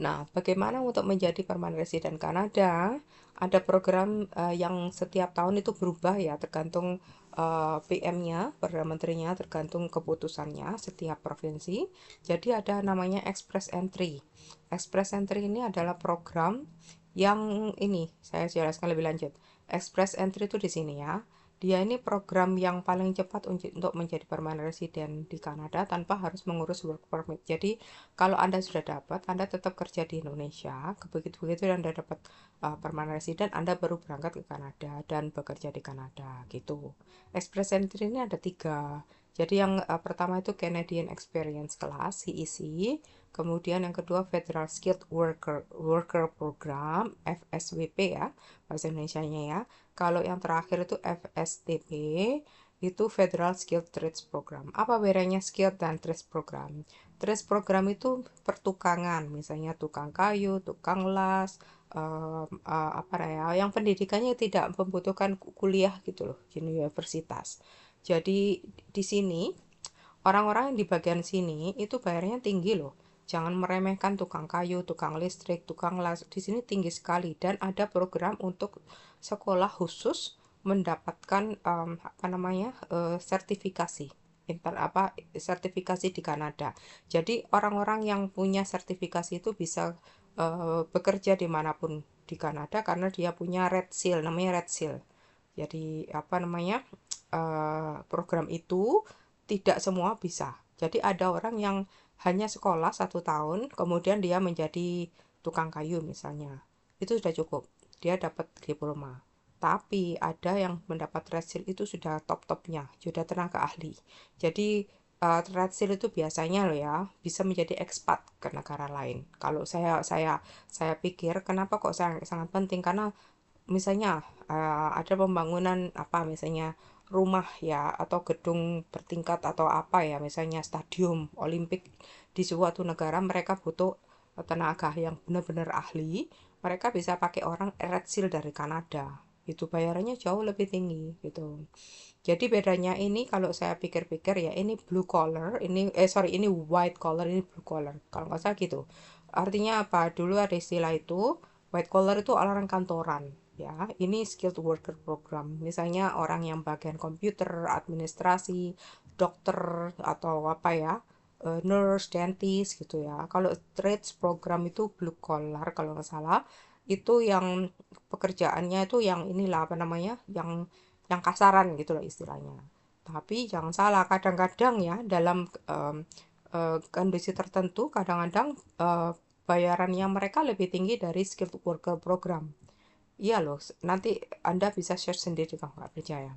Nah, bagaimana untuk menjadi permanent resident Kanada? Ada program yang setiap tahun itu berubah ya, tergantung PM-nya, Perdana Menterinya, tergantung keputusannya setiap provinsi. Jadi ada namanya Express Entry. Express Entry ini adalah program yang ini saya jelaskan lebih lanjut. Express Entry itu di sini ya. Dia ini program yang paling cepat untuk menjadi permanent resident di Kanada tanpa harus mengurus work permit. Jadi kalau Anda sudah dapat, Anda tetap kerja di Indonesia. Begitu-begitu Anda dapat permanent resident, Anda baru berangkat ke Kanada dan bekerja di Kanada gitu. Express Entry ini ada tiga. Jadi yang pertama itu Canadian Experience Class (CEC), kemudian yang kedua Federal Skilled Worker Program (FSWP) ya, bahasa Indonesianya ya. Kalau yang terakhir itu FSTP, itu Federal Skilled Trades Program. Apa bedanya Skilled dan Trades Program? Trades Program itu pertukangan, misalnya tukang kayu, tukang las, apa ya, yang pendidikannya tidak membutuhkan kuliah gitu loh, di universitas. Jadi di sini orang-orang yang di bagian sini itu bayarnya tinggi loh. Jangan meremehkan tukang kayu, tukang listrik, tukang las. Di sini tinggi sekali dan ada program untuk sekolah khusus mendapatkan apa namanya sertifikasi sertifikasi di Kanada. Jadi orang-orang yang punya sertifikasi itu bisa bekerja dimanapun di Kanada karena dia punya Red Seal, namanya Red Seal. Jadi apa namanya program itu tidak semua bisa. Jadi ada orang yang hanya sekolah 1 tahun, kemudian dia menjadi tukang kayu misalnya. Itu sudah cukup. Dia dapat diploma. Tapi ada yang mendapat red seal itu sudah top-topnya, sudah tenaga ahli. Jadi red seal itu biasanya loh ya bisa menjadi expat ke negara lain. Kalau saya pikir kenapa kok sangat penting karena misalnya ada pembangunan apa misalnya rumah ya atau gedung bertingkat atau apa ya misalnya stadium Olimpik di suatu negara mereka butuh tenaga yang benar-benar ahli, mereka bisa pakai orang red seal dari Kanada, itu bayarannya jauh lebih tinggi gitu. Jadi bedanya ini kalau saya pikir-pikir ya ini blue collar, ini white collar, ini blue collar. Kalau nggak salah gitu. Artinya apa? Dulu ada istilah itu, white collar itu orang kantoran ya. Ini skilled worker program. Misalnya orang yang bagian komputer, administrasi, dokter atau apa ya, nurse, dentist gitu ya. Kalau trades program itu blue collar kalau nggak salah. Itu yang pekerjaannya itu yang inilah apa namanya? Yang kasaran gitu loh istilahnya. Tapi jangan salah, kadang-kadang ya dalam kondisi tertentu, kadang-kadang eh, bayarannya mereka lebih tinggi dari skilled worker program. Iya loh, nanti Anda bisa search sendiri kalau nggak percaya.